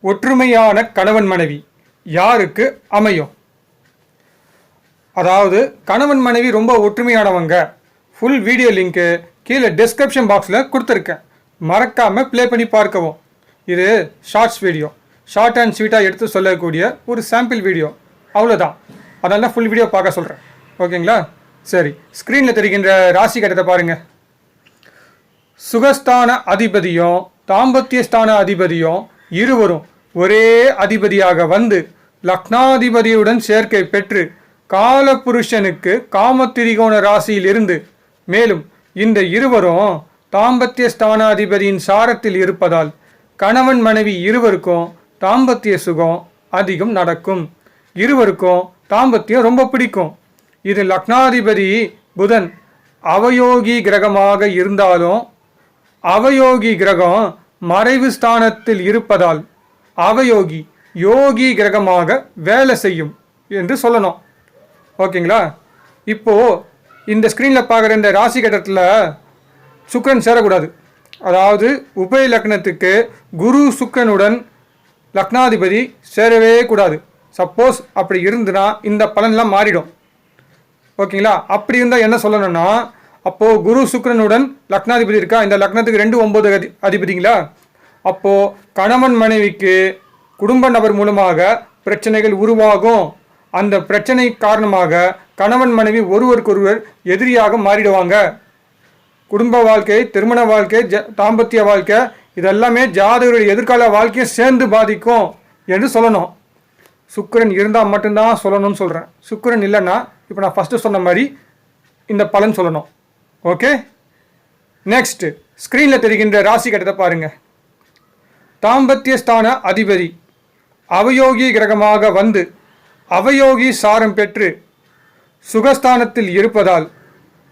ஒற்றுமையான கணவன் மனைவி யாருக்கு அமையும்? அதாவது கணவன் மனைவி ரொம்ப ஒற்றுமையானவங்க. ஃபுல் வீடியோ லிங்க்கு கீழே டிஸ்கிரிப்ஷன் பாக்ஸில் கொடுத்துருக்கேன். மறக்காமல் ப்ளே பண்ணி பார்க்கவும். இது ஷார்ட்ஸ் வீடியோ, ஷார்ட் அண்ட் ஸ்வீட்டாக எடுத்து சொல்லக்கூடிய ஒரு சாம்பிள் வீடியோ, அவ்வளோதான். அதனால தான் ஃபுல் வீடியோ பார்க்க சொல்கிறேன். ஓகேங்களா? சரி, ஸ்க்ரீனில் தெரிகின்ற ராசி கட்டத்தை பாருங்கள். சுகஸ்தான அதிபதியும் தாம்பத்தியஸ்தான அதிபதியும் இருவரும் ஒரே அதிபதியாக வந்து லக்னாதிபதியுடன் சேர்க்கை பெற்று காலபுருஷனுக்கு காமத்திரிகோண ராசியில் இருந்து, மேலும் இந்த இருவரும் தாம்பத்திய ஸ்தானாதிபதியின் சாரத்தில் இருப்பதால் கணவன் மனைவி இருவருக்கும் தாம்பத்திய சுகம் அதிகம் நடக்கும். இருவருக்கும் தாம்பத்தியம் ரொம்ப பிடிக்கும். இது லக்னாதிபதி புதன் அவயோகி கிரகமாக இருந்தாலும் அவயோகி கிரகம் மறைவு ஸ்தானத்தில் இருப்பதால் அவயோகி யோகி கிரகமாக வேலை செய்யும் என்று சொல்லணும். ஓகேங்களா? இப்போது இந்த ஸ்க்ரீனில் பார்க்குற இந்த ராசி கட்டத்தில் சுக்கிரன் சேரக்கூடாது. அதாவது உபய லக்னத்துக்கு குரு சுக்கிரனுடன் லக்னாதிபதி சேரவே கூடாது. சப்போஸ் அப்படி இருந்துன்னா இந்த பலன்லாம் மாறிடும். ஓகேங்களா? அப்படி இருந்தால் என்ன சொல்லணும்னா, அப்போது குரு சுக்கிரனுடன் லக்னாதிபதி இருக்கா, இந்த லக்னத்துக்கு 2, 9 அதிபதிங்களா, அப்போது கணவன் மனைவிக்கு குடும்ப நபர் மூலமாக பிரச்சனைகள் உருவாகும். அந்த பிரச்சனை காரணமாக கணவன் மனைவி ஒருவருக்கொருவர் எதிரியாக மாறிடுவாங்க. குடும்ப வாழ்க்கை, திருமண வாழ்க்கை, தாம்பத்திய வாழ்க்கை, இதெல்லாமே ஜாதகருடைய எதிர்கால வாழ்க்கையை சேர்ந்து பாதிக்கும் என்று சொல்லணும். சுக்கிரன் இருந்தால் மட்டும்தான் சொல்லணும்னு சொல்கிறேன். சுக்கிரன் இல்லைன்னா இப்போ நான் ஃபஸ்ட்டு சொன்ன மாதிரி இந்த பலன் சொல்லணும். ஓகே, நெக்ஸ்ட் ஸ்க்ரீனில் தெரிகின்ற ராசி கட்டத்தை பாருங்கள். தாம்பத்திய ஸ்தான அதிபதி அவயோகி கிரகமாக வந்து அவயோகி சாரம் பெற்று சுகஸ்தானத்தில் இருப்பதால்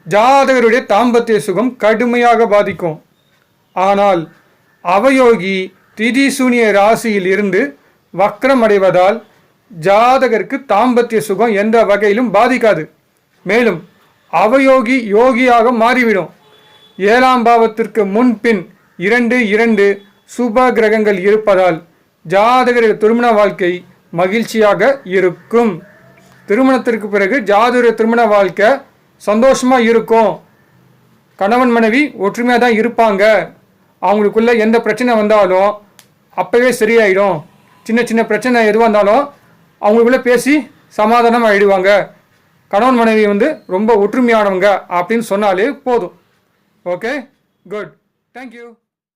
ஜாதகருடைய தாம்பத்திய சுகம் கடுமையாக பாதிக்கும். ஆனால் அவயோகி திதிசூனிய ராசியில் இருந்து வக்ரம் அடைவதால் ஜாதகருக்கு தாம்பத்திய சுகம் எந்த வகையிலும் பாதிக்காது. மேலும் அவயோகி யோகியாக மாறிவிடும். 7ஆம் பாவத்திற்கு முன்பின் 2 சுப கிரகங்கள் இருப்பதால் ஜாதகருடைய திருமண வாழ்க்கை மகிழ்ச்சியாக இருக்கும். திருமணத்திற்கு பிறகு ஜாதகருடைய திருமண வாழ்க்கை சந்தோஷமாக இருக்கும். கணவன் மனைவி ஒற்றுமையாக தான் இருப்பாங்க. அவங்களுக்குள்ள எந்த பிரச்சனை வந்தாலும் அப்போவே சரியாயிடும். சின்ன பிரச்சனை எதுவாக இருந்தாலும் அவங்களுக்குள்ளே பேசி சமாதானம் ஆகிடுவாங்க. கணவன் மனைவி ரொம்ப ஒற்றுமையானவங்க அப்படின்னு சொன்னாலே போதும். Okay, good, thank you.